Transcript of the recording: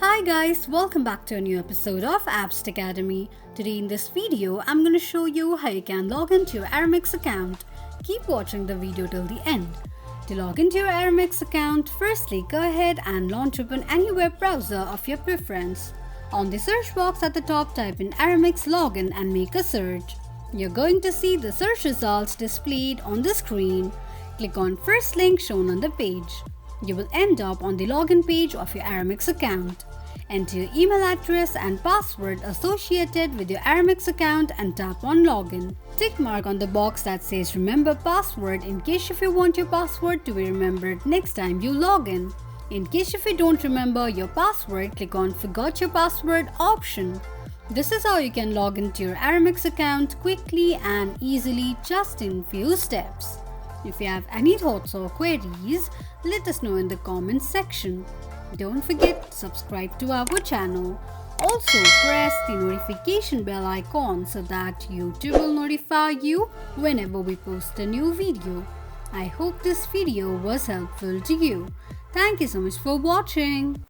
Hi guys, welcome back to a new episode of Apps Academy. Today in this video, I'm going to show you how you can log into your Aramex account. Keep watching the video till the end. To log into your Aramex account, firstly go ahead and launch open any web browser of your preference. On the search box at the top, type in Aramex login and make a search. You're going to see the search results displayed on the screen. Click on first link shown on the page. You will end up on the login page of your Aramex account. Enter your email address and password associated with your Aramex account and tap on login. Tick mark on the box that says remember password in case if you want your password to be remembered next time you log in. In case if you don't remember your password, click on forgot your password option. This is how you can log into your Aramex account quickly and easily just in few steps. If you have any thoughts or queries, let us know in the comments section. Don't forget to subscribe to our channel. Also press the notification bell icon so that YouTube will notify you whenever we post a new video. I hope this video was helpful to you. Thank you so much for watching.